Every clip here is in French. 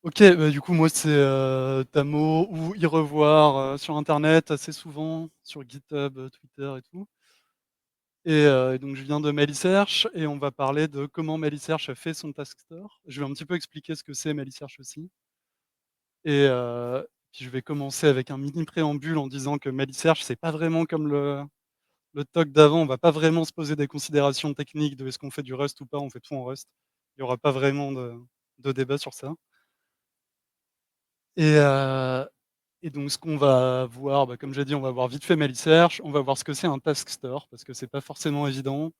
OK, bah, du coup, moi, c'est, Tamo ou y revoir, sur internet assez souvent, sur GitHub, Twitter et tout et donc je viens de Melisearch et on va parler de comment Melisearch a fait son task store. Je vais un petit peu expliquer ce que c'est Melisearch aussi et puis je vais commencer avec un mini préambule en disant que Melisearch, c'est pas vraiment comme le talk d'avant. On va pas vraiment se poser des considérations techniques de est-ce qu'on fait du Rust ou pas, on fait tout en Rust. Il y aura pas vraiment de débat sur ça et et donc ce qu'on va voir, bah, comme j'ai dit, on va voir vite fait Melisearch, on va voir ce que c'est un task store parce que c'est pas forcément évident,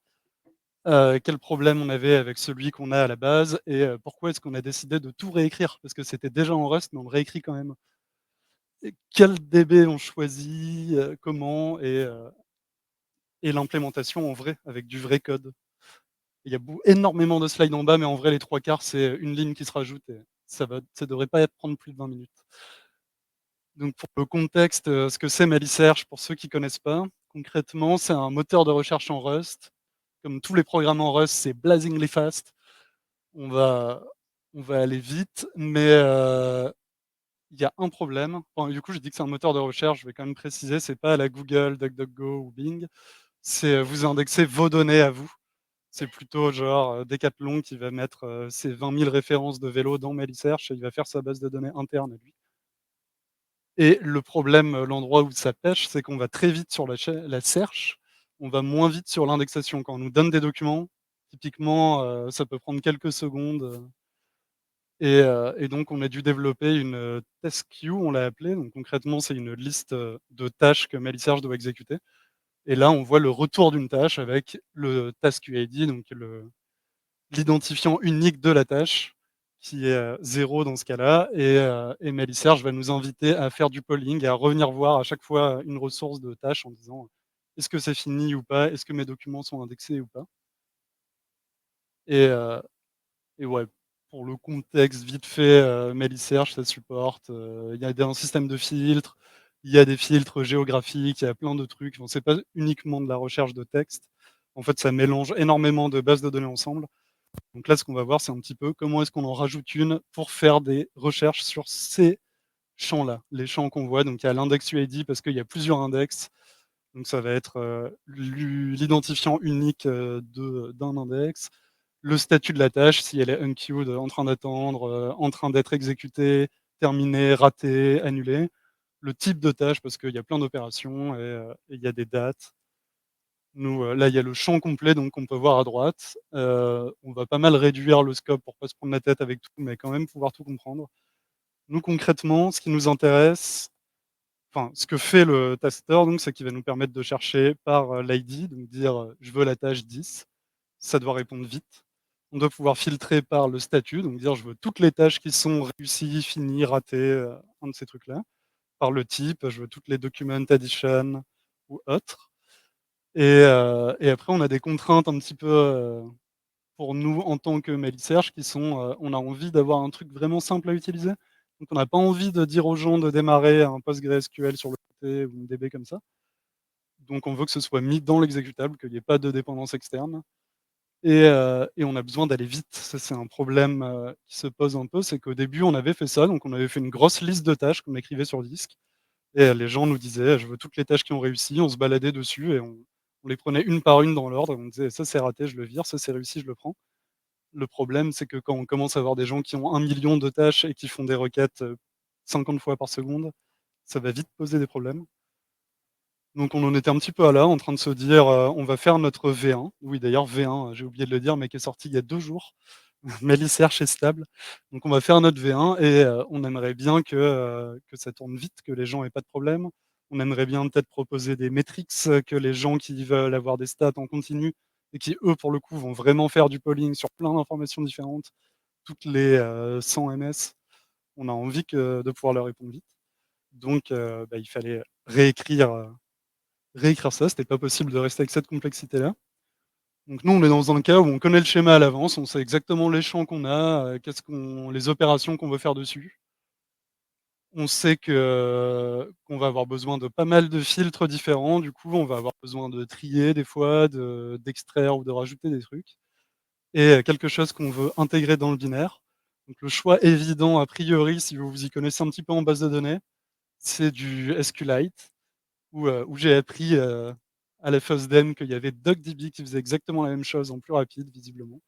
quel problème on avait avec celui qu'on a à la base et pourquoi est-ce qu'on a décidé de tout réécrire? Parce que c'était déjà en Rust, mais on le réécrit quand même et quel DB on choisit, comment et l'implémentation en vrai, avec du vrai code. Il y a énormément de slides en bas, mais en vrai les 3/4 c'est une ligne qui se rajoute et ça devrait pas prendre plus de 20 minutes. Donc pour le contexte, ce que c'est Melisearch pour ceux qui connaissent pas, concrètement, c'est un moteur de recherche en Rust. Comme tous les programmes en Rust, c'est blazingly fast. On va on va aller vite, mais il y a un problème. Enfin, du coup, j'ai dit que c'est un moteur de recherche, je vais quand même préciser, c'est pas à la Google, DuckDuckGo ou Bing. C'est, vous indexez vos données à vous. C'est plutôt genre, Decathlon qui va mettre, ses 20 000 références de vélo dans Melisearch et il va faire sa base de données interne à lui. Et le problème, l'endroit où ça pêche, c'est qu'on va très vite sur la search, on va moins vite sur l'indexation. Quand on nous donne des documents, typiquement, ça peut prendre quelques secondes, et donc on a dû développer une, task queue, on l'a appelée. Donc concrètement, c'est une liste, de tâches que Melisearch doit exécuter et là, on voit le retour d'une tâche avec le task UID, donc l'identifiant unique de la tâche qui est, 0 dans ce cas-là et Melisearch va nous inviter à faire du polling et à revenir voir à chaque fois une ressource de tâche en disant: «Est-ce que c'est fini ou pas? Est-ce que mes documents sont indexés ou pas?» et heu et ouais, pour le contexte vite fait, Melisearch ça supporte, il y a un système de filtres, il y a des filtres géographiques, il y a plein de trucs. Bon, c'est pas uniquement de la recherche de texte. En fait, ça mélange énormément de bases de données ensemble. Donc là, ce qu'on va voir, c'est un petit peu comment est-ce qu'on en rajoute une pour faire des recherches sur ces champs-là, les champs qu'on voit. Donc il y a l'index UID parce qu'il y a plusieurs index. Donc ça va être l'identifiant unique d'un index, le statut de la tâche, si elle est unqueued, en train d'attendre, en train d'être exécutée, terminée, ratée, annulée, le type de tâche parce qu'il y a plein d'opérations et il y a des dates. Nous, là, il y a le champ complet donc qu'on peut voir à droite. On va pas mal réduire le scope pour pas se prendre la tête avec tout, mais quand même pouvoir tout comprendre. Nous, concrètement, ce qui nous intéresse, enfin, ce que fait le taster donc, c'est qu'il va nous permettre de chercher par, l'ID, donc dire, «Je veux la tâche 10». Ça doit répondre vite. On doit pouvoir filtrer par le statut, donc dire: «Je veux toutes les tâches qui sont réussies, finies, ratées», un de ces trucs-là. Par le type, je veux toutes les document addition ou autres. Et après on a des contraintes un petit peu, pour nous en tant que Melisearch qui sont, on a envie d'avoir un truc vraiment simple à utiliser. Donc on n'a pas envie de dire aux gens de démarrer un PostgreSQL sur le côté ou une DB comme ça. Donc on veut que ce soit mis dans l'exécutable, qu'il y ait pas de dépendance externe et on a besoin d'aller vite. Ça, c'est un problème, qui se pose un peu, c'est qu'au début on avait fait ça, donc on avait fait une grosse liste de tâches qu'on écrivait sur le disque et les gens nous disaient: «Je veux toutes les tâches qui ont réussi». On se baladait dessus et on les prenait une par une dans l'ordre et on disait: «Ça c'est raté, je le vire, ça c'est réussi, je le prends». Le problème, c'est que quand on commence à avoir des gens qui ont 1 million de tâches et qui font des requêtes, 50 fois par seconde, ça va vite poser des problèmes. Donc on en était un petit peu à là, en train de se dire, «On va faire notre V1». Oui d'ailleurs V1, j'ai oublié de le dire, mais qui est sorti il y a 2 jours. Melisearch est stable. Donc on va faire notre V1 et on aimerait bien que ça tourne vite, que les gens aient pas de problème. On aimerait bien peut-être proposer des metrics, que les gens qui veulent avoir des stats en continu et qui, eux, pour le coup, vont vraiment faire du polling sur plein d'informations différentes, toutes les, 100 ms. On a envie de pouvoir leur répondre vite. Donc bah, il fallait réécrire ça, c'était pas possible de rester avec cette complexité-là. Donc nous, on est dans un cas où on connaît le schéma à l'avance, on sait exactement les champs qu'on a, les opérations qu'on veut faire dessus. On sait qu'on va avoir besoin de pas mal de filtres différents, du coup, on va avoir besoin de trier des fois, d'extraire ou de rajouter des trucs et quelque chose qu'on veut intégrer dans le binaire. Donc le choix évident a priori, si vous vous y connaissez un petit peu en base de données, c'est du SQLite où j'ai appris, à la FOSDEM qu'il y avait DuckDB qui faisait exactement la même chose en plus rapide visiblement.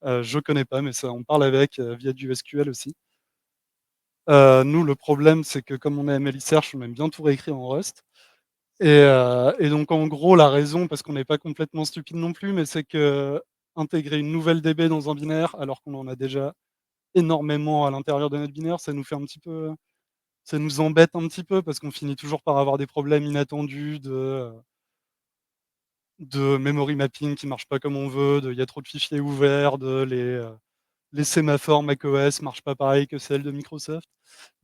Je connais pas, mais ça on parle avec, via du SQL aussi. Nous le problème c'est que comme on est ML Research, on aime bien tout réécrire en Rust et donc en gros la raison, parce qu'on n'est pas complètement stupide non plus, mais c'est qu'intégrer une nouvelle DB dans un binaire alors qu'on en a déjà énormément à l'intérieur de notre binaire, ça nous fait un petit peu ça nous embête un petit peu parce qu'on finit toujours par avoir des problèmes inattendus de memory mapping qui marche pas comme on veut, il y a trop de fichiers ouverts, les sémaphores macOS marchent pas pareil que celles de Microsoft.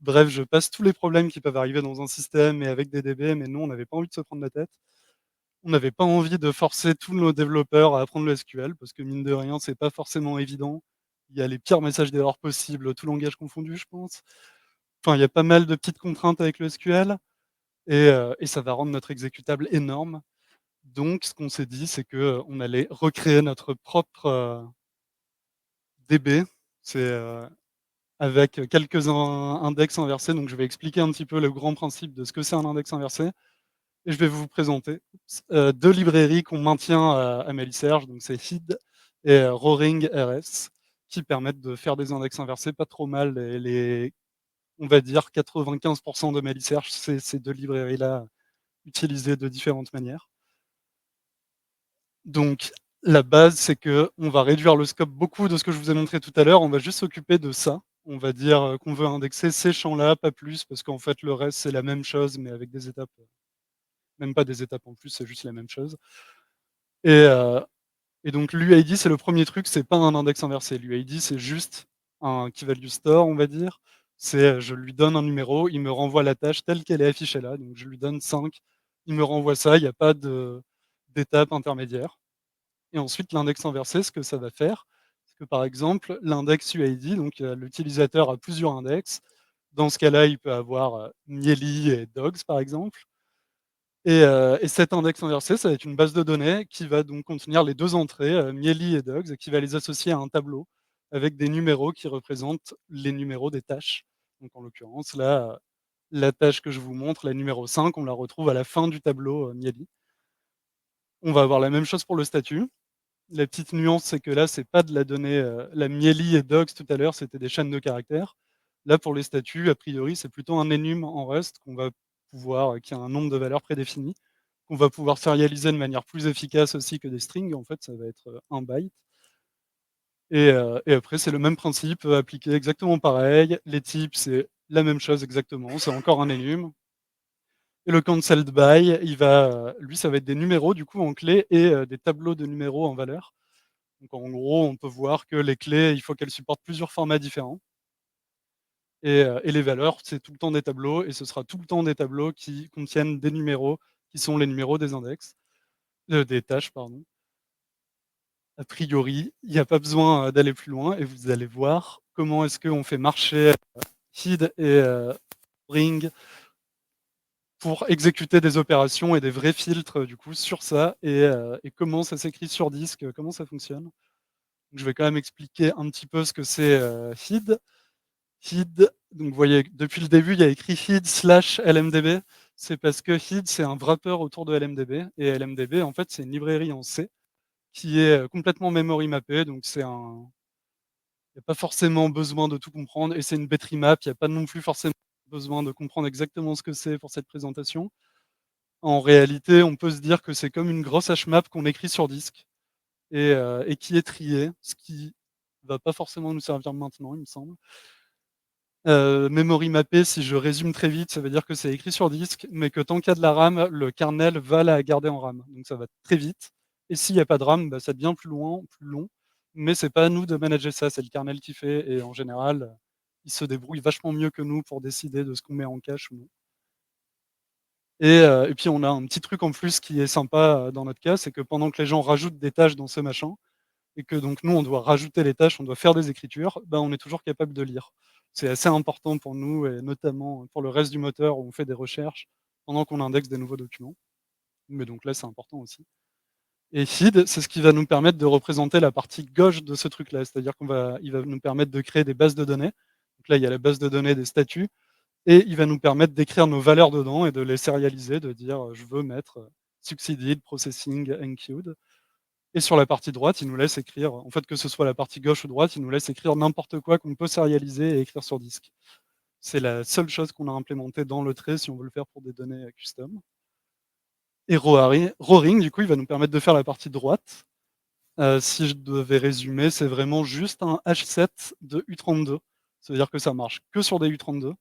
Bref, je passe tous les problèmes qui peuvent arriver dans un système et avec des DB, mais nous, on n'avait pas envie de se prendre la tête. On n'avait pas envie de forcer tous nos développeurs à apprendre le SQL parce que mine de rien, c'est pas forcément évident. Il y a les pires messages d'erreur possibles, tout langage confondu, je pense. Enfin, il y a pas mal de petites contraintes avec le SQL et ça va rendre notre exécutable énorme. Donc, ce qu'on s'est dit, c'est qu'on allait recréer notre propre DB. C'est avec quelques index inversés. Donc, je vais expliquer un petit peu le grand principe de ce que c'est un index inversé. Et je vais vous présenter deux librairies qu'on maintient à Meliserge. Donc, c'est HID et Roaring RS, qui permettent de faire des index inversés pas trop mal. On va dire 95% de Meliserge, c'est ces deux librairies-là utilisées de différentes manières. Donc, la base, c'est qu'on va réduire le scope beaucoup de ce que je vous ai montré tout à l'heure. On va juste s'occuper de ça. On va dire qu'on veut indexer ces champs-là, pas plus, parce qu'en fait, le reste, c'est la même chose, mais avec des étapes, même pas des étapes en plus, c'est juste la même chose. Et, euh, et donc, l'UID, c'est le premier truc, c'est pas un index inversé. L'UID, c'est juste un key value store, on va dire. C'est, je lui donne un numéro, il me renvoie la tâche telle qu'elle est affichée là. Donc, je lui donne 5, il me renvoie ça, il n'y a pas d'étape intermédiaire. Et ensuite, l'index inversé, ce que ça va faire, c'est que par exemple, l'index UID, donc l'utilisateur a plusieurs index. Dans ce cas-là, il peut avoir Mieli et Dogs, par exemple. Et cet index inversé, ça va être une base de données qui va donc contenir les deux entrées, Mieli et Dogs, et qui va les associer à un tableau avec des numéros qui représentent les numéros des tâches. Donc en l'occurrence, là, la tâche que je vous montre, la numéro 5, on la retrouve à la fin du tableau Mieli. On va avoir la même chose pour le statut. La petite nuance, c'est que là, c'est pas de la donnée, la Mieli et Docs tout à l'heure, c'était des chaînes de caractères. Là, pour les statuts, a priori, c'est plutôt un enum en Rust qu'on va pouvoir, qui a un nombre de valeurs prédéfinies, qu'on va pouvoir serialiser de manière plus efficace aussi que des strings. En fait, ça va être un byte. Et après, c'est le même principe appliqué exactement pareil. Les types, c'est la même chose exactement, c'est encore un enum. Et le cancelled by, lui, ça va être des numéros du coup en clé et des tableaux de numéros en valeur. Donc en gros, on peut voir que les clés, il faut qu'elles supportent plusieurs formats différents. Et les valeurs, c'est tout le temps des tableaux, et ce sera tout le temps des tableaux qui contiennent des numéros, qui sont les numéros des index, des tâches, pardon. A priori, il n'y a pas besoin d'aller plus loin, et vous allez voir comment est-ce qu'on fait marcher hid et bring pour exécuter des opérations et des vrais filtres du coup sur ça, et comment ça s'écrit sur disque, comment ça fonctionne. Donc, je vais quand même expliquer un petit peu ce que c'est hid. Hid, donc vous voyez, depuis le début, il y a écrit hid slash LMDB. C'est parce que hid, c'est un wrapper autour de LMDB. Et LMDB, en fait, c'est une librairie en C qui est complètement memory mappée. Donc, il n'y a pas forcément besoin de tout comprendre. Et c'est une battery map. Il n'y a pas non plus forcément besoin de comprendre exactement ce que c'est pour cette présentation. En réalité, on peut se dire que c'est comme une grosse HMAP qu'on écrit sur disque et qui est triée, ce qui va pas forcément nous servir maintenant, il me semble. Memory mappé, si je résume très vite, ça veut dire que c'est écrit sur disque, mais que tant qu'il y a de la RAM, le kernel va la garder en RAM. Donc ça va très vite. Et s'il n'y a pas de RAM, bah, ça devient plus loin, plus long. Mais c'est pas à nous de manager ça, c'est le kernel qui fait. Et en général, il se débrouille vachement mieux que nous pour décider de ce qu'on met en cache ou non. Et puis on a un petit truc en plus qui est sympa dans notre cas, c'est que pendant que les gens rajoutent des tâches dans ce machin, et que donc nous on doit rajouter les tâches, on doit faire des écritures, ben on est toujours capable de lire. C'est assez important pour nous et notamment pour le reste du moteur où on fait des recherches pendant qu'on indexe des nouveaux documents. Mais donc là c'est important aussi. Et hid, c'est ce qui va nous permettre de représenter la partie gauche de ce truc-là. C'est-à-dire il va nous permettre de créer des bases de données. Donc là, il y a la base de données des statuts et il va nous permettre d'écrire nos valeurs dedans et de les sérialiser, de dire, je veux mettre, succeeded, processing, enqueued et sur la partie droite, il nous laisse écrire en fait, que ce soit la partie gauche ou droite, il nous laisse écrire n'importe quoi qu'on peut sérialiser et écrire sur disque. C'est la seule chose qu'on a implémentée dans le trait si on veut le faire pour des données, custom. Et Roaring, du coup, il va nous permettre de faire la partie droite. Si je devais résumer, c'est vraiment juste un H7 de U32. Ça veut dire que ça marche que sur des U32.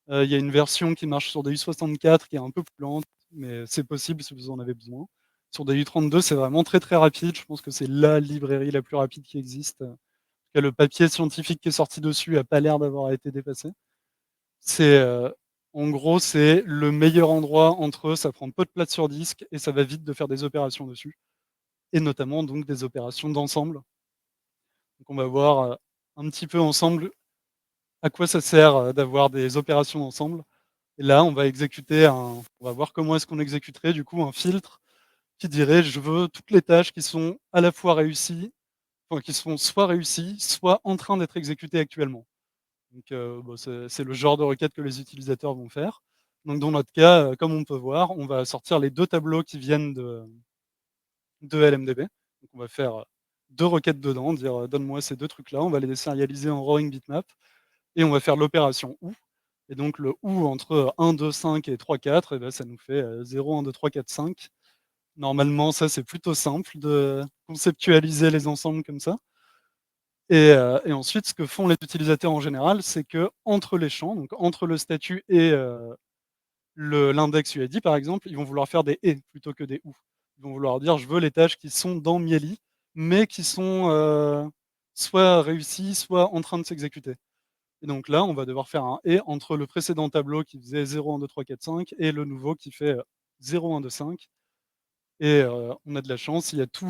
Il y a une version qui marche sur des U64 qui est un peu plus lente, mais c'est possible si vous en avez besoin. Sur des U32, c'est vraiment très, très rapide. Je pense que c'est la librairie la plus rapide qui existe. Le papier scientifique qui est sorti dessus a pas l'air d'avoir été dépassé. C'est, en gros, c'est le meilleur endroit entre eux, ça prend peu de place sur disque et ça va vite de faire des opérations dessus et notamment donc des opérations d'ensemble. Donc on va voir, un petit peu ensemble à quoi ça sert, d'avoir des opérations d'ensemble et là, on va voir comment est-ce qu'on exécuterait du coup un filtre qui dirait: «Je veux toutes les tâches qui sont à la fois réussies, enfin qui sont soit réussies, soit en train d'être exécutées actuellement». Donc bah, c'est le genre de requête que les utilisateurs vont faire. Donc dans notre cas, comme on peut voir, on va sortir les 2 tableaux qui viennent de LMDB. Donc on va faire, 2 requêtes dedans, dire, «Donne-moi ces 2 trucs-là». On va les sérialiser en rowing bitmap et on va faire l'opération OU et donc le OU entre, 1, 2, 5 et 3, 4 et bah, ça nous fait, 0, 1, 2, 3, 4, 5. Normalement, ça, c'est plutôt simple de conceptualiser les ensembles comme ça. Et ensuite, ce que font les utilisateurs en général, c'est qu'entre les champs, donc entre le statut et l'index UID par exemple, ils vont vouloir faire des et plutôt que des ou. Ils vont vouloir dire: «Je veux les tâches qui sont dans Mieli, mais qui sont, soit réussies, soit en train de s'exécuter». Et donc là, on va devoir faire un et entre le précédent tableau qui faisait 0, 1, 2, 3, 4, 5 et le nouveau qui fait, 0, 1, 2, 5 et on a de la chance, il y a tout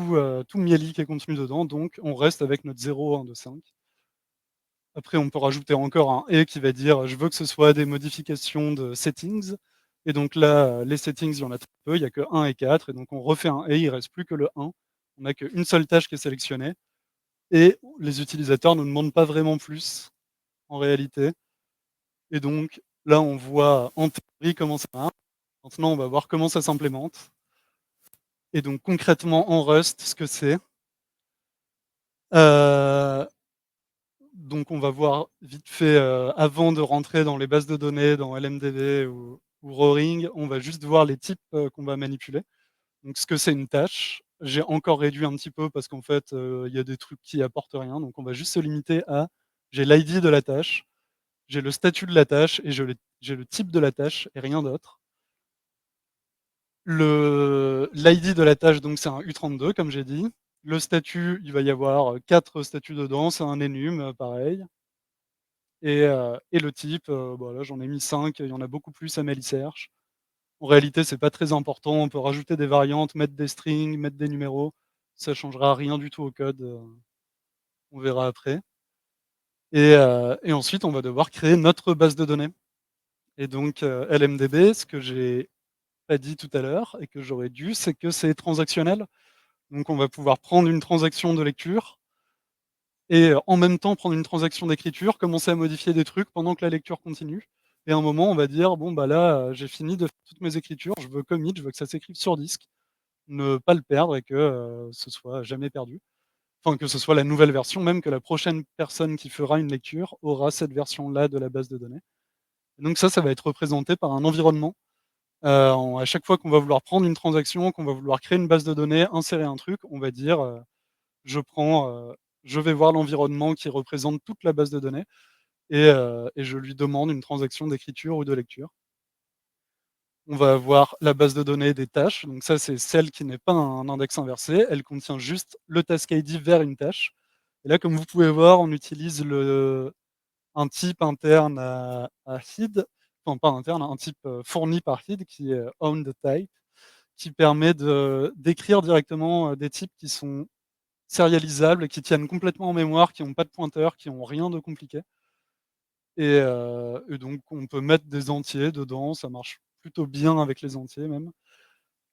Mieli qui est contenu dedans, donc on reste avec notre 0, 1, 2, 5. Après, on peut rajouter encore un et qui va dire: «Je veux que ce soit des modifications de settings» et donc là, les settings, il y en a très peu, il y a que 1 et 4 et donc on refait un et il reste plus que le 1. On n'a qu'une seule tâche qui est sélectionnée et les utilisateurs ne demandent pas vraiment plus, en réalité et donc là, on voit en théorie comment ça marche. Maintenant, on va voir comment ça s'implémente et donc concrètement en Rust, ce que c'est. Heu Donc on va voir vite fait, avant de rentrer dans les bases de données, dans LMDB ou Roaring, on va juste voir les types, qu'on va manipuler. Donc ce que c'est une tâche, j'ai encore réduit un petit peu parce qu'en fait, il y a des trucs qui apportent rien, donc on va juste se limiter à j'ai l'ID de la tâche, j'ai le statut de la tâche et j'ai le type de la tâche et rien d'autre. L'ID de la tâche, donc c'est un U32 comme j'ai dit. Le statut, il va y avoir, 4 statuts dedans, c'est un enum, pareil. Et le type, bah, là j'en ai mis 5. Il y en a beaucoup plus à Melisearch. En réalité, c'est pas très important, on peut rajouter des variantes, mettre des strings, mettre des numéros, ça changera rien du tout au code, on verra après. Et ensuite on va devoir créer notre base de données. Et donc, LMDB, ce que j'ai pas dit tout à l'heure et que j'aurais dû, c'est que c'est transactionnel. Donc on va pouvoir prendre une transaction de lecture et en même temps prendre une transaction d'écriture, commencer à modifier des trucs pendant que la lecture continue et à un moment, on va dire: «Bon, bah, là, j'ai fini de faire toutes mes écritures, je veux commit, je veux que ça s'écrive sur disque, ne pas le perdre et que, ce soit jamais perdu». Enfin, que ce soit la nouvelle version, même que la prochaine personne qui fera une lecture aura cette version-là de la base de données. Donc ça va être représenté par un environnement. À chaque fois qu'on va vouloir prendre une transaction, qu'on va vouloir créer une base de données, insérer un truc, on va dire, je prends, je vais voir l'environnement qui représente toute la base de données et je lui demande une transaction d'écriture ou de lecture. On va avoir la base de données des tâches, donc ça, c'est celle qui n'est pas un index inversé, elle contient juste le task ID vers une tâche. Et là, comme vous pouvez voir, on utilise un type interne à HID, enfin pas interne, un type, fourni par HID qui est ownType, qui permet d'écrire directement, des types qui sont sérialisables, qui tiennent complètement en mémoire, qui ont pas de pointeur, qui ont rien de compliqué. Et donc on peut mettre des entiers dedans, ça marche plutôt bien avec les entiers même.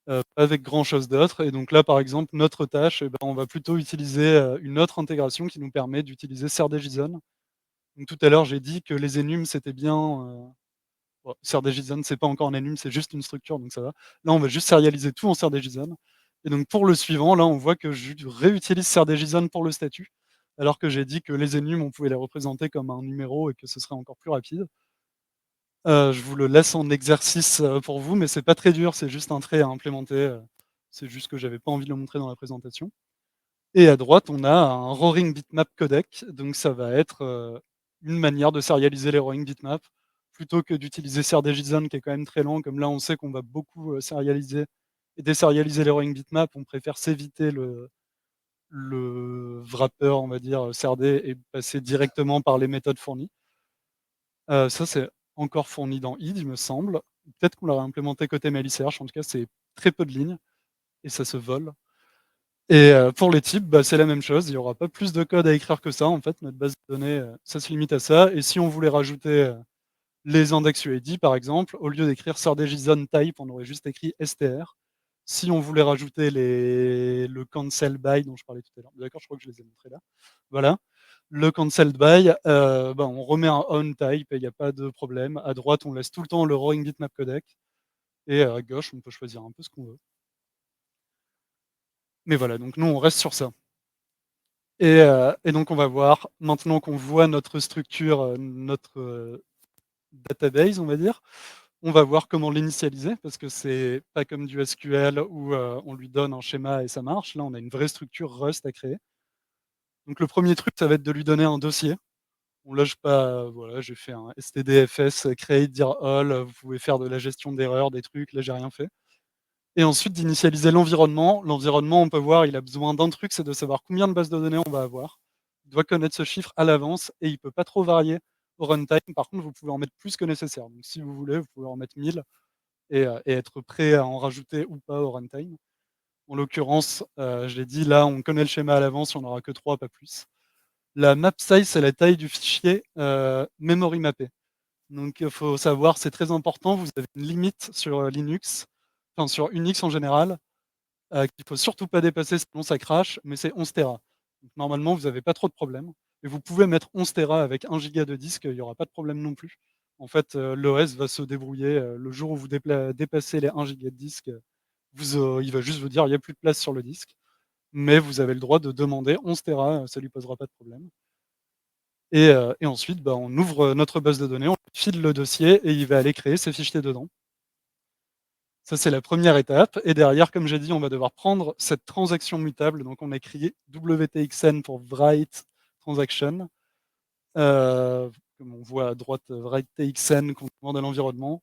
pas avec grand chose d'autre et donc là, par exemple, notre tâche et ben, on va plutôt utiliser, une autre intégration qui nous permet d'utiliser SerDes.json. Donc tout à l'heure, j'ai dit que les enums c'était bien, bon, SerDes.json c'est pas encore un enum, c'est juste une structure donc ça va. Là, on va juste serialiser tout en SerDes.json et donc pour le suivant, là, on voit que je réutilise SerDes.json pour le statut, alors que j'ai dit que les enums, on pouvait les représenter comme un numéro et que ce serait encore plus rapide. Je vous le laisse en exercice, pour vous, mais c'est pas très dur, c'est juste un trait à implémenter, c'est juste que j'avais pas envie de le montrer dans la présentation et à droite, on a un Roaring Bitmap Codec, donc ça va être, une manière de serialiser les Roaring Bitmaps. Plutôt que d'utiliser SerDes.json qui est quand même très lent, comme là on sait qu'on va beaucoup, serialiser et déserialiser les Roaring Bitmaps, on préfère s'éviter le wrapper, on va dire, serd et passer directement par les méthodes fournies. Ça, c'est encore fourni dans id, il me semble. Peut-être qu'on l'aurait implémenté côté Melisearch, en tout cas, c'est très peu de lignes et ça se vole et pour les types, bah, c'est la même chose. Il y aura pas plus de code à écrire que ça, en fait. Notre base de données, ça se limite à ça et si on voulait rajouter, les index UID, par exemple, au lieu d'écrire SerDes.json type, on aurait juste écrit str. Si on voulait rajouter le cancel by dont je parlais tout à l'heure, d'accord, je crois que je les ai montrés là. Voilà. Le cancelled by, bah, on remet un on type et il n'y a pas de problème. À droite, on laisse tout le temps le Roaring Bitmap Codec et à gauche, on peut choisir un peu ce qu'on veut. Mais voilà, donc nous, on reste sur ça. Et donc, on va voir, maintenant qu'on voit notre structure, notre database, on va dire, on va voir comment l'initialiser parce que c'est pas comme du SQL où on lui donne un schéma et ça marche. Là, on a une vraie structure Rust à créer. Donc, le premier truc, ça va être de lui donner un dossier. On loge pas, voilà, j'ai fait un stdfs create dir all, vous pouvez faire de la gestion d'erreurs, des trucs, là j'ai rien fait. Et ensuite d'initialiser l'environnement. L'environnement, on peut voir, il a besoin d'un truc, c'est de savoir combien de bases de données on va avoir. Il doit connaître ce chiffre à l'avance et il peut pas trop varier au runtime. Par contre, vous pouvez en mettre plus que nécessaire. Donc si vous voulez, vous pouvez en mettre 1000 et être prêt à en rajouter ou pas au runtime. En l'occurrence, je l'ai dit, là on connaît le schéma à l'avance, il n'y en aura que 3, pas plus. La map size, c'est la taille du fichier memory mappé. Donc il faut savoir, c'est très important, vous avez une limite sur Linux, enfin sur Unix en général, qu'il ne faut surtout pas dépasser sinon ça crache, mais c'est 11 Tera. Donc normalement, vous n'avez pas trop de problèmes. Et vous pouvez mettre 11 Tera avec 1 giga de disque, il n'y aura pas de problème non plus. En fait, l'OS va se débrouiller. Le jour où vous dépassez les 1 giga de disque, il va juste vous dire il n'y a plus de place sur le disque. Mais vous avez le droit de demander 11 Tera, ça ne lui posera pas de problème. Et ensuite, bah, on ouvre notre base de données, on file le dossier et il va aller créer ses fichiers dedans. Ça, c'est la première étape. Et derrière, comme j'ai dit, on va devoir prendre cette transaction mutable. Donc, on a écrit WTXN pour Write Transaction. Comme on voit à droite, Write TXN qu'on demande à l'environnement.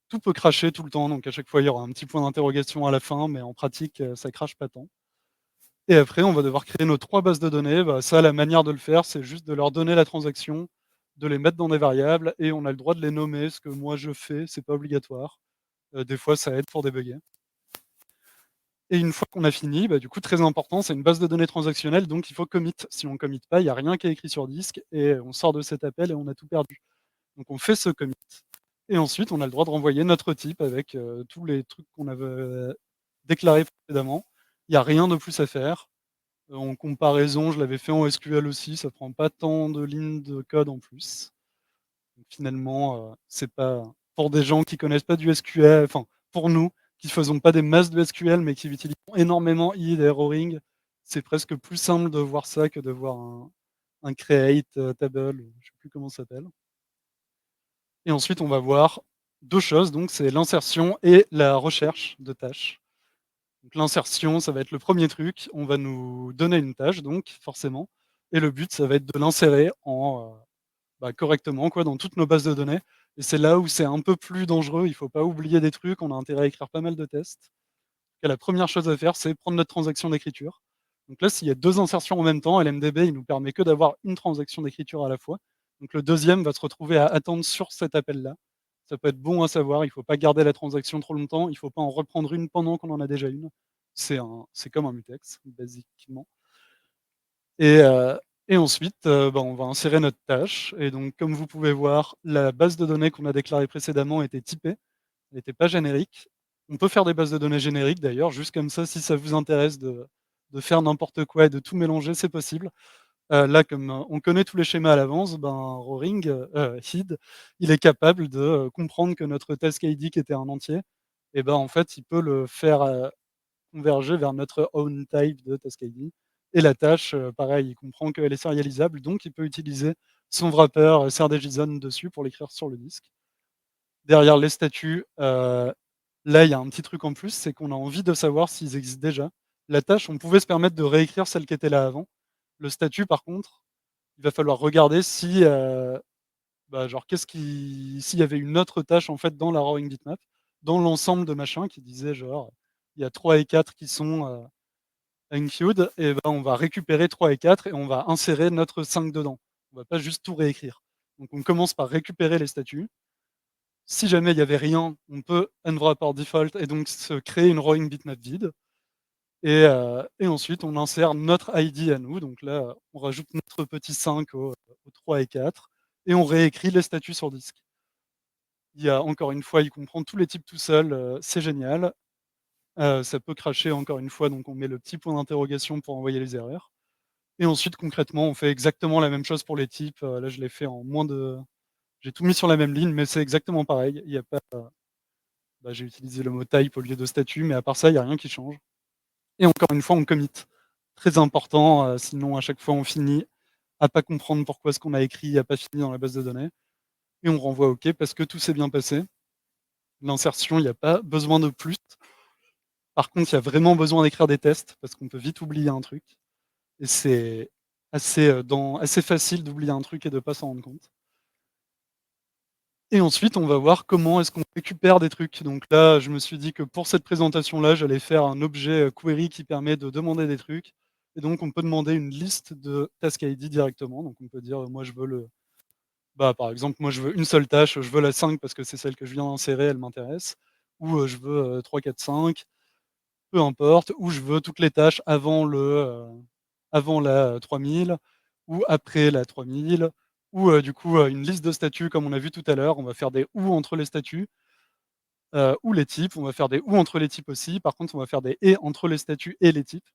Tout peut cracher tout le temps. Donc, à chaque fois, il y aura un petit point d'interrogation à la fin. Mais en pratique, ça crache pas tant. Et après, on va devoir créer nos 3 bases de données. Bah, ça, la manière de le faire, c'est juste de leur donner la transaction, de les mettre dans des variables, et on a le droit de les nommer, ce que moi je fais, c'est pas obligatoire. Des fois, ça aide pour débugger. Et une fois qu'on a fini, bah, du coup, très important, c'est une base de données transactionnelle, donc il faut commit. Si on commit pas, il n'y a rien qui est écrit sur disque, et on sort de cet appel et on a tout perdu. Donc on fait ce commit, et ensuite on a le droit de renvoyer notre type avec tous les trucs qu'on avait déclarés précédemment. Il n'y a rien de plus à faire. En comparaison, je l'avais fait en SQL aussi, ça prend pas tant de lignes de code en plus. Donc finalement, c'est pas pour des gens qui connaissent pas du SQL, enfin pour nous qui faisons pas des masses de SQL mais qui utilisons énormément id et Roaring, c'est presque plus simple de voir ça que de voir un create table, je sais plus comment ça s'appelle. Et ensuite, on va voir 2 choses, donc c'est l'insertion et la recherche de tâches. Donc l'insertion, ça va être le premier truc. On va nous donner une tâche, donc forcément, et le but, ça va être de l'insérer correctement quoi, dans toutes nos bases de données. Et c'est là où c'est un peu plus dangereux. Il ne faut pas oublier des trucs. On a intérêt à écrire pas mal de tests. Et la première chose à faire, c'est prendre notre transaction d'écriture. Donc là, s'il y a 2 insertions en même temps, LMDB, il nous permet que d'avoir une transaction d'écriture à la fois. Donc le deuxième va se retrouver à attendre sur cet appel-là. Ça peut être bon à savoir. Il ne faut pas garder la transaction trop longtemps. Il ne faut pas en reprendre une pendant qu'on en a déjà une. C'est comme un mutex, basiquement. Et, euh, et ensuite, on va insérer notre tâche. Et donc, comme vous pouvez voir, la base de données qu'on a déclarée précédemment était typée, elle n'était pas générique. On peut faire des bases de données génériques d'ailleurs, juste comme ça, si ça vous intéresse de faire n'importe quoi et de tout mélanger, c'est possible. Là, comme, on connaît tous les schémas à l'avance, ben, Roaring, Hid, il est capable de, comprendre que notre task ID qui était un entier et ben, en fait, il peut le faire, converger vers notre own type de task ID et la tâche, pareil, il comprend qu'elle est sérialisable, donc il peut utiliser son wrapper, CRD-JSON dessus pour l'écrire sur le disque. Derrière les statuts, là, il y a un petit truc en plus, c'est qu'on a envie de savoir s'ils existent déjà. La tâche, on pouvait se permettre de réécrire celle qui était là avant. Le statut, par contre, il va falloir regarder si, bah, genre, qu'est-ce qui s'il y avait une autre tâche, en fait, dans la rowing bitmap, dans l'ensemble de machin qui disait genre, il y a 3 et 4 qui sont, enqueued et ben, on va récupérer 3 et 4 et on va insérer notre 5 dedans. On va pas juste tout réécrire. Donc on commence par récupérer les statuts. Si jamais il y avait rien, on peut unwrap par default et donc se créer une rowing bitmap vide et ensuite on insère notre ID à nous. Donc là, on rajoute notre petit 5 aux 3 et 4 et on réécrit les statuts sur disque. Il y a encore une fois, il comprend tous les types tout seul, c'est génial. Ça peut crasher encore une fois, donc on met le petit point d'interrogation pour envoyer les erreurs. Et ensuite, concrètement, on fait exactement la même chose pour les types. Là, je l'ai fait en moins de j'ai tout mis sur la même ligne, mais c'est exactement pareil. Il y a pas, bah, j'ai utilisé le mot type au lieu de statut, mais à part ça, il y a rien qui change. Et encore une fois, on commit. Très important, sinon à chaque fois on finit à pas comprendre pourquoi ce qu'on a écrit a pas fini dans la base de données et on renvoie OK parce que tout s'est bien passé. L'insertion, il y a pas besoin de plus. Par contre, il y a vraiment besoin d'écrire des tests parce qu'on peut vite oublier un truc et c'est assez facile d'oublier un truc et de pas s'en rendre compte. Et ensuite, on va voir comment est-ce qu'on récupère des trucs. Donc là, je me suis dit que pour cette présentation-là, j'allais faire un objet, query qui permet de demander des trucs et donc on peut demander une liste de task ID directement. Donc on peut dire, moi je veux bah, par exemple, moi je veux une seule tâche, je veux la 5 parce que c'est celle que je viens d'insérer, elle m'intéresse ou, je veux, 3, 4, 5, peu importe, ou je veux toutes les tâches avant la 3000 ou après la 3000 ou du coup, une liste de statuts comme on a vu tout à l'heure. On va faire des ou entre les statuts, ou les types. On va faire des ou entre les types aussi. Par contre, on va faire des et entre les statuts et les types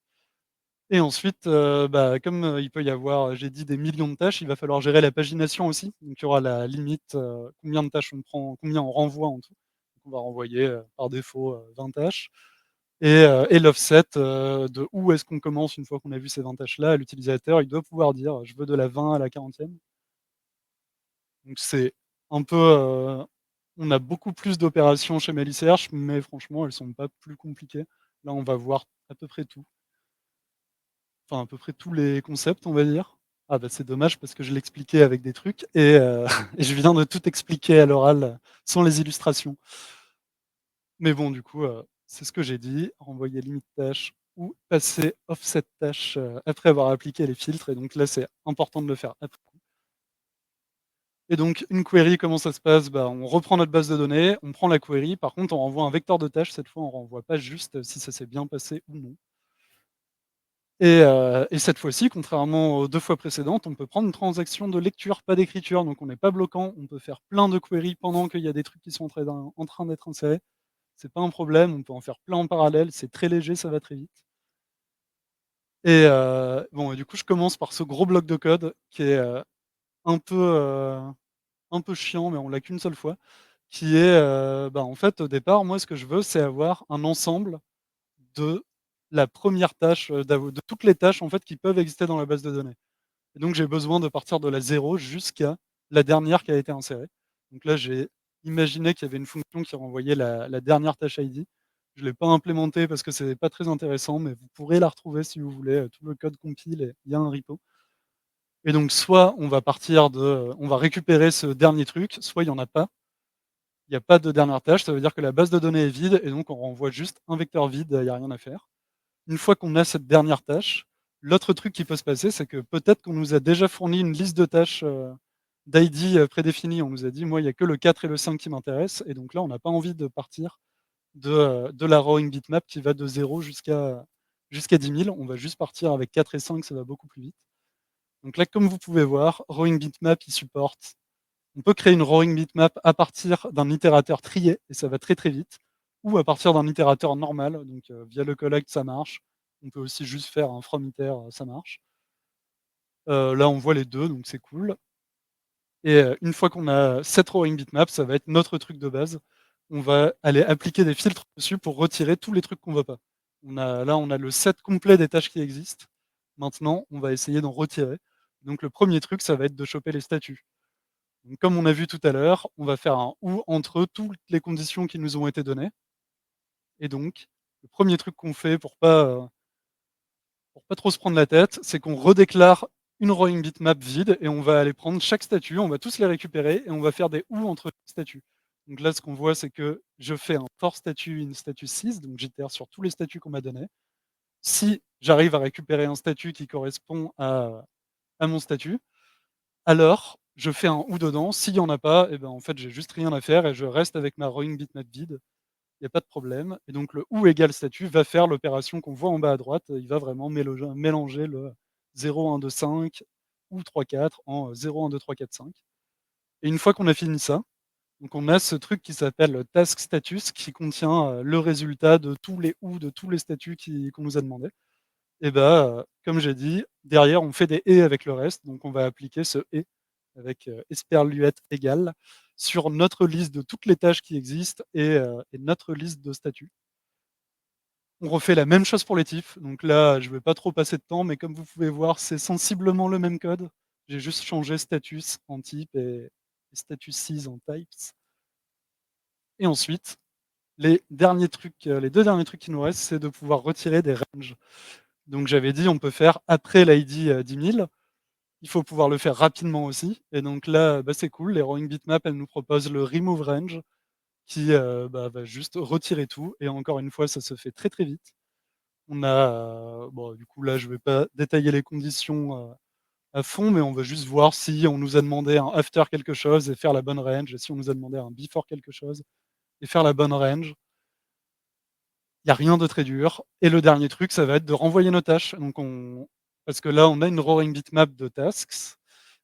et ensuite, bah, comme, il peut y avoir, j'ai dit des millions de tâches, il va falloir gérer la pagination aussi. Donc il y aura la limite, combien de tâches on prend, combien on renvoie en tout. Donc on va renvoyer, par défaut, 20 tâches et l'offset, de où est-ce qu'on commence une fois qu'on a vu ces 20 tâches-là. L'utilisateur, il doit pouvoir dire: «Je veux de la 20 à la 40e». Donc c'est un peu, on a beaucoup plus d'opérations chez Melisearch, mais franchement, elles sont pas plus compliquées. Là, on va voir à peu près tout. Enfin, à peu près tous les concepts, on va dire. Ah bah, c'est dommage parce que je l'expliquais avec des trucs et je viens de tout expliquer à l'oral, sans les illustrations. Mais bon, du coup, c'est ce que j'ai dit, renvoyer limite tâche ou passer offset tâche, après avoir appliqué les filtres et donc là, c'est important de le faire après coup. Et donc une query, comment ça se passe? Bah, on reprend notre base de données, on prend la query, par contre, on renvoie un vecteur de tâche. Cette fois, on renvoie pas juste si ça s'est bien passé ou non. Et cette fois-ci, contrairement aux 2 fois précédentes, on peut prendre une transaction de lecture, pas d'écriture, donc on n'est pas bloquant. On peut faire plein de queries pendant qu'il y a des trucs qui sont en train d'être insérés. C'est pas un problème, on peut en faire plein en parallèle, c'est très léger, ça va très vite. Bon et du coup, je commence par ce gros bloc de code qui est, un peu, heu, un peu chiant, mais on l'a qu'une seule fois, qui est, bah, en fait, au départ, moi, ce que je veux, c'est avoir un ensemble de la première tâche, de toutes les tâches, en fait, qui peuvent exister dans la base de données. Et donc j'ai besoin de partir de la 0 jusqu'à la dernière qui a été insérée. Donc là, j'ai imaginé qu'il y avait une fonction qui renvoyait la dernière tâche ID. Je l'ai pas implémentée parce que c'est pas très intéressant, mais vous pourrez la retrouver si vous voulez, tout le code compile et il y a un repo. Et donc soit on va partir on va récupérer ce dernier truc, soit il y en a pas. Il y a pas de dernière tâche, ça veut dire que la base de données est vide et donc on renvoie juste un vecteur vide, il y a rien à faire. Une fois qu'on a cette dernière tâche, l'autre truc qui peut se passer, c'est que peut-être qu'on nous a déjà fourni une liste de tâches, d'ID, prédéfinies. On nous a dit: «Moi, il y a que le 4 et le 5 qui m'intéressent» et donc là, on n'a pas envie de partir de la rowing bitmap qui va de 0 jusqu'à 10 000. On va juste partir avec 4 et 5, ça va beaucoup plus vite. Donc là, comme vous pouvez voir, rowing bitmap, il supporte on peut créer une rowing bitmap à partir d'un itérateur trié et ça va très, très vite. ou à partir d'un itérateur normal, donc via le collect ça marche. On peut aussi juste faire un from iter, ça marche. Là on voit les 2 donc c'est cool et une fois qu'on a cette rowing bitmap, ça va être notre truc de base. On va aller appliquer des filtres dessus pour retirer tous les trucs qu'on veut pas. On a le set complet des tâches qui existent. Maintenant, on va essayer d'en retirer. Donc le premier truc, ça va être de choper les statuts. Donc comme on a vu tout à l'heure, on va faire un ou entre toutes les conditions qui nous ont été données et donc le premier truc qu'on fait pour pas trop se prendre la tête, c'est qu'on redéclare une rowing bitmap vide et on va aller prendre chaque statut, on va tous les récupérer et on va faire des ou entre les statuts. Donc là, ce qu'on voit, c'est que je fais un for statut in status 6, donc j'itère sur tous les statuts qu'on m'a donnés. Si j'arrive à récupérer un statut qui correspond à mon statut, alors je fais un ou dedans. S'il n'y en a pas, et ben en fait, j'ai juste rien à faire et je reste avec ma rowing bitmap vide. Il n'y a pas de problème. Et donc le ou égale statut va faire l'opération qu'on voit en bas à droite. Il va vraiment mélanger le 0, 1, 2, 5 ou 3, 4 en 0, 1, 2, 3, 4, 5. Et une fois qu'on a fini ça, donc on a ce truc qui s'appelle task status qui contient le résultat de tous les ou de tous les statuts qu'on nous a demandé. Et bah, comme j'ai dit, derrière on fait des et avec le reste. Donc on va appliquer ce et avec esperluette égale sur notre liste de toutes les tâches qui existent et notre liste de statuts. On refait la même chose pour les types. Donc là, je ne vais pas trop passer de temps, mais comme vous pouvez voir, c'est sensiblement le même code. J'ai juste changé status en type et status 6 en types. Et ensuite, les deux derniers trucs qui nous restent, c'est de pouvoir retirer des ranges. Donc j'avais dit, on peut faire après l'ID 10 000. Il faut pouvoir le faire rapidement aussi. Et donc là, bah, c'est cool. Les rowing bitmap, elles nous proposent le remove range qui bah, va juste retirer tout. Et encore une fois, ça se fait très très vite. On a, bon, du coup, là, je ne vais pas détailler les conditions à fond, mais on va juste voir si on nous a demandé un after quelque chose et faire la bonne range, et si on nous a demandé un before quelque chose et faire la bonne range. Il n'y a rien de très dur. Et le dernier truc, ça va être de renvoyer nos tâches. Parce que là, on a une rowing bitmap de tasks.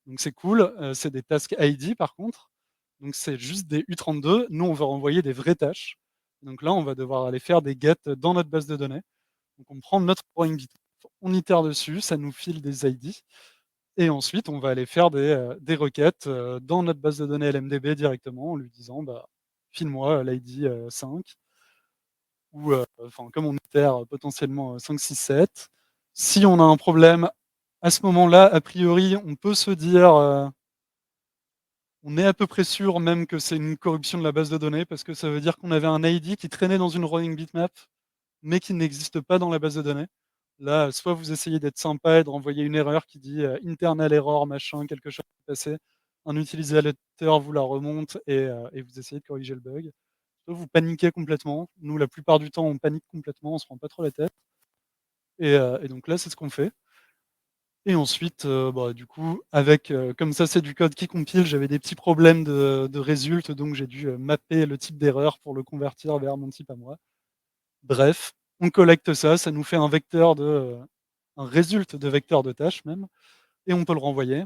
Donc c'est cool. C'est des task ID par contre. Donc c'est juste des U32. Nous, on va renvoyer des vraies tâches. Donc là, on va devoir aller faire des get dans notre base de données. Donc on prend notre rowing bitmap, on itère dessus, ça nous file des ID. Et ensuite, on va aller faire des requêtes dans notre base de données LMDB directement en lui disant bah, file-moi l'ID 5 ou enfin, comme on itère potentiellement 5, 6, 7. Si on a un problème, à ce moment-là, a priori, on peut se dire, on est à peu près sûr même que c'est une corruption de la base de données, parce que ça veut dire qu'on avait un ID qui traînait dans une rowing bitmap, mais qui n'existe pas dans la base de données. Là, soit vous essayez d'être sympa et de renvoyer une erreur qui dit internal error, machin, quelque chose qui est passé. Un utilisateur vous la remonte et vous essayez de corriger le bug. Soit vous paniquez complètement. Nous, la plupart du temps, on panique complètement, on se prend pas trop la tête. Et donc là, c'est ce qu'on fait. Et ensuite, bah, du coup, comme ça, c'est du code qui compile, j'avais des petits problèmes de résultats, donc j'ai dû mapper le type d'erreur pour le convertir vers mon type à moi. Bref, on collecte ça, ça nous fait un résultat de vecteur de tâche même, et on peut le renvoyer.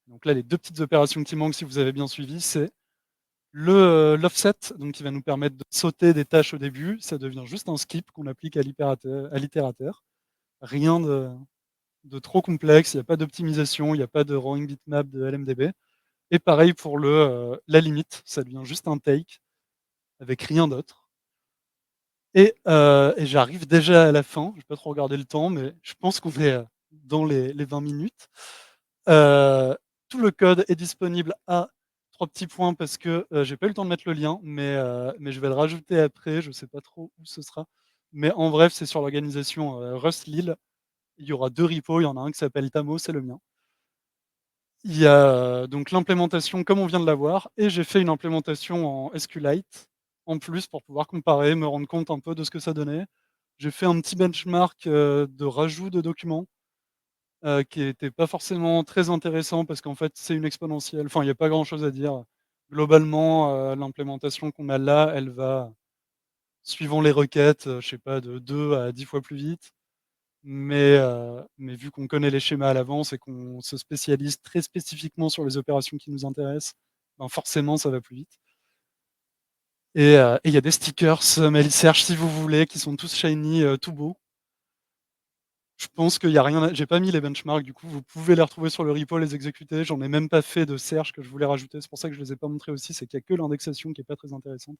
Donc là, les deux petites opérations qui manquent, si vous avez bien suivi, c'est l'offset, donc qui va nous permettre de sauter des tâches au début. Ça devient juste un skip qu'on applique à l'itérateur. Rien de trop complexe, il n'y a pas d'optimisation, il n'y a pas de rowing bitmap de LMDB. Et pareil pour la limite, ça devient juste un take avec rien d'autre. Et j'arrive déjà à la fin, je vais pas trop regarder le temps, mais je pense qu'on est dans les 20 minutes. Tout le code est disponible à 3 petits points parce que j'ai pas eu le temps de mettre le lien, mais je vais le rajouter après, je sais pas trop où ce sera. Mais en bref, c'est sur l'organisation Rust Lille. Il y aura 2 repos, il y en a un qui s'appelle Tamo, c'est le mien. Il y a donc l'implémentation comme on vient de l'avoir, et j'ai fait une implémentation en SQLite en plus pour pouvoir comparer, me rendre compte un peu de ce que ça donnait. J'ai fait un petit benchmark de rajout de documents qui était pas forcément très intéressant parce qu'en fait c'est une exponentielle. Enfin, il n'y a pas grand-chose à dire. Globalement, l'implémentation qu'on a là, elle va, suivant les requêtes, je sais pas, de 2 à 10 fois plus vite. Mais vu qu'on connaît les schémas à l'avance et qu'on se spécialise très spécifiquement sur les opérations qui nous intéressent, ben forcément ça va plus vite. Et il y a des stickers Meliserge si vous voulez, qui sont tous shiny, tout beaux. Je pense qu'il y a rien à j'ai pas mis les benchmarks, du coup, vous pouvez les retrouver sur le repo, les exécuter. J'en ai même pas fait de Serge que je voulais rajouter. C'est pour ça que je les ai pas montrés aussi, c'est qu'il y a que l'indexation qui est pas très intéressante.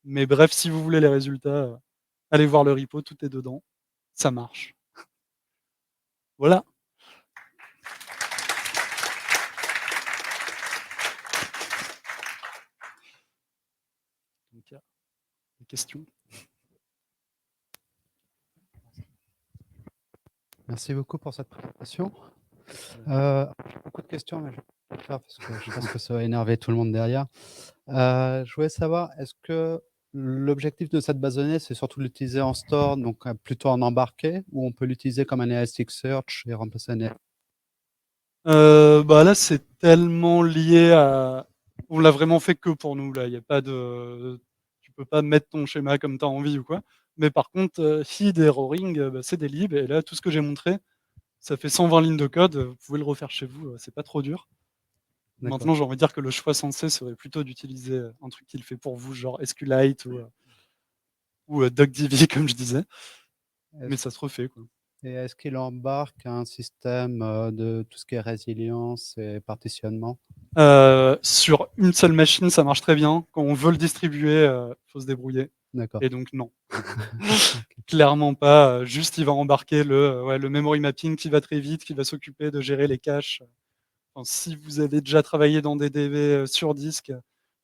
Mais bref, si vous voulez les résultats, allez voir le repo, tout est dedans. Ça marche. Voilà. Donc, il y a des questions? Merci beaucoup pour cette présentation. Beaucoup de questions, mais je vais pas le faire parce que je pense que ça va énerver tout le monde derrière. Je voulais savoir, est-ce que l'objectif de cette base de données, c'est surtout de l'utiliser en store, donc plutôt en embarqué, ou on peut l'utiliser comme un Elasticsearch et remplacer un Bah, là, c'est tellement lié à on l'a vraiment fait que pour nous, là. Il y a pas de tu peux pas mettre ton schéma comme tu as envie ou quoi. Mais par contre, hid et roaring, bah, c'est des libs et là, tout ce que j'ai montré, ça fait 120 lignes de code, vous pouvez le refaire chez vous, c'est pas trop dur. D'accord. Maintenant, j'ai envie de dire que le choix sensé serait plutôt d'utiliser, un truc qui le fait pour vous, genre SQLite ou DuckDB comme je disais. Mais Est-ce ça se refait, quoi. et est-ce qu'il embarque un système, de tout ce qui est résilience et partitionnement? Sur une seule machine, ça marche très bien. Quand on veut le distribuer, faut se débrouiller. D'accord. Et donc non. OK. Clairement pas, juste il va embarquer le memory mapping qui va très vite, qui va s'occuper de gérer les caches. Enfin, si vous avez déjà travaillé dans des DB, sur disque,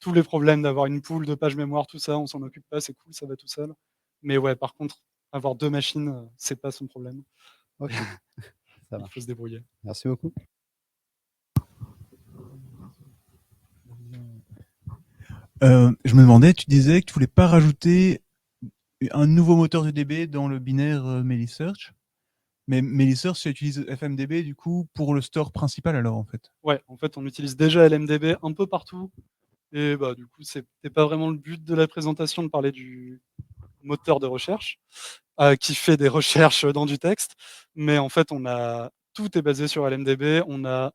tous les problèmes d'avoir une pool de pages mémoire, tout ça, on s'en occupe pas, c'est cool, ça va tout seul. Mais ouais, par contre, avoir 2 machines, c'est pas son problème. OK, ça Il faut marche. se débrouiller. Merci beaucoup. Je me demandais, tu disais que tu voulais pas rajouter un nouveau moteur de DB dans le binaire Melisearch, mais Melisearch ça utilise FMDB du coup pour le store principal alors en fait. Ouais, en fait, on utilise déjà LMDB un peu partout et bah, du coup, c'était pas vraiment le but de la présentation de parler du moteur de recherche, qui fait des recherches dans du texte. Mais en fait, tout est basé sur LMDB. On a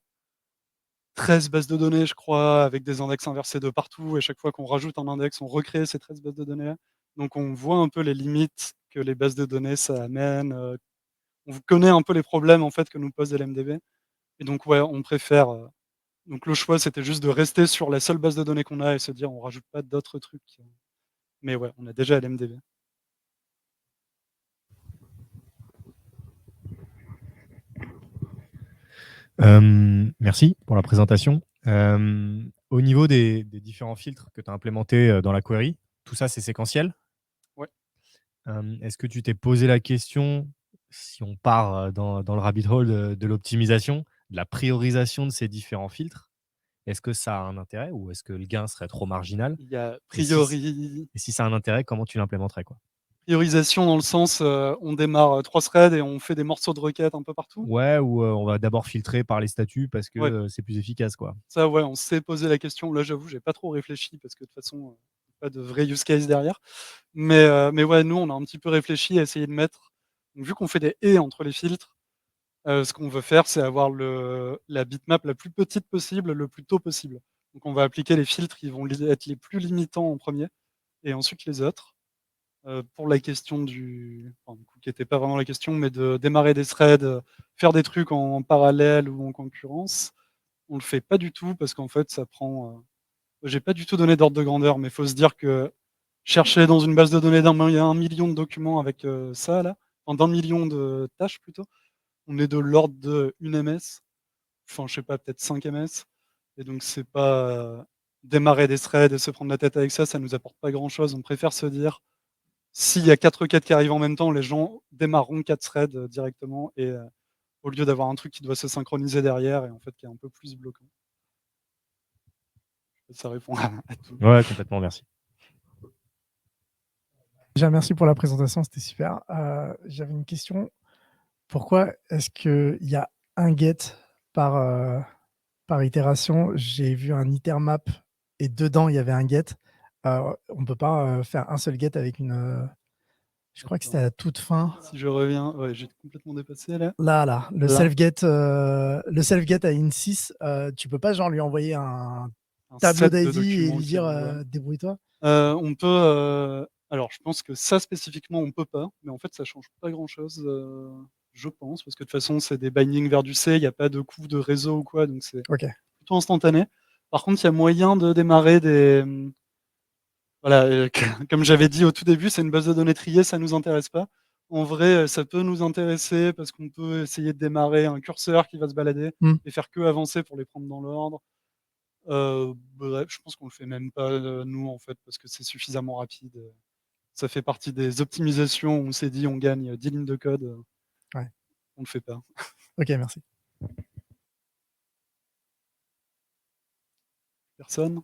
13 bases de données, je crois, avec des index inversés de partout. Et chaque fois qu'on rajoute un index, on recrée ces 13 bases de données. Donc on voit un peu les limites que les bases de données ça amène. On connaît un peu les problèmes en fait que nous pose LMDB. Et donc ouais, on préfère. Donc le choix, c'était juste de rester sur la seule base de données qu'on a et se dire on rajoute pas d'autres trucs. Mais ouais, on a déjà LMDB. Merci pour la présentation. Au niveau des différents filtres que tu as implémentés dans la query, tout ça, c'est séquentiel. Ouais. Est-ce que tu t'es posé la question, si on part dans le rabbit hole de l'optimisation, de la priorisation de ces différents filtres, est-ce que ça a un intérêt ou est-ce que le gain serait trop marginal? Il y a Et si ça a un intérêt, comment tu l'implémenterais, quoi? priorisation dans le sens, on démarre 3 threads et on fait des morceaux de requêtes un peu partout. Ouais, ou on va d'abord filtrer par les statuts parce que Ouais, c'est plus efficace, quoi. ça, ouais, on s'est posé la question. Là, j'avoue, j'ai pas trop réfléchi parce que de toute façon, pas de vrai use case derrière. Mais ouais, nous, on a un petit peu réfléchi à essayer de mettre donc vu qu'on fait des et entre les filtres, ce qu'on veut faire, c'est avoir la bitmap la plus petite possible, le plus tôt possible. Donc on va appliquer les filtres qui vont être les plus limitants en premier et ensuite les autres. Pour la question du coup, qui était pas vraiment la question, mais de démarrer des threads, faire des trucs en parallèle ou en concurrence, on le fait pas du tout parce qu'en fait, ça prend, j'ai pas du tout donné d'ordre de grandeur, mais il faut se dire que chercher dans une base de données d'1 million de documents avec, ça là, enfin d'1 million de tâches plutôt, on est de l'ordre d'1 ms, enfin je sais pas, peut-être 5 ms et donc c'est pas, démarrer des threads et se prendre la tête avec ça nous apporte pas grand chose. On préfère se dire: «S'il y a 4 requêtes qui arrivent en même temps, les gens démarreront 4 threads, directement et au lieu d'avoir un truc qui doit se synchroniser derrière et en fait qui est un peu plus bloquant». Ça répond à tout. Ouais, complètement, merci. Déjà, merci pour la présentation, c'était super. J'avais une question. Pourquoi est-ce qu'il y a un get par, par itération? J'ai vu un itermap et dedans, il y avait un get. On ne peut pas faire un seul get avec une. Je crois que c'était à la toute fin. Si je reviens, ouais, j'ai complètement dépassé là. Là, le Là. self-get à in6, tu peux pas genre lui envoyer un Un tableau set de d'ID et documents lui qui dire renvoie. débrouille-toi? On peut, alors je pense que ça spécifiquement on peut pas, mais en fait ça change pas grand-chose, je pense, parce que de toute façon c'est des bindings vers du C, il y a pas de coût de réseau ou quoi, donc c'est OK. plutôt instantané. Par contre, il y a moyen de démarrer des, voilà, comme j'avais dit au tout début, c'est une base de données triée, ça nous intéresse pas. En vrai, ça peut nous intéresser parce qu'on peut essayer de démarrer un curseur qui va se balader Mmh. et faire que avancer pour les prendre dans l'ordre. Bref, je pense qu'on le fait même pas, nous, en fait, parce que c'est suffisamment rapide, ça fait partie des optimisations où on s'est dit: «On gagne 10 lignes de code», Ouais. on le fait pas. OK, merci. Personne?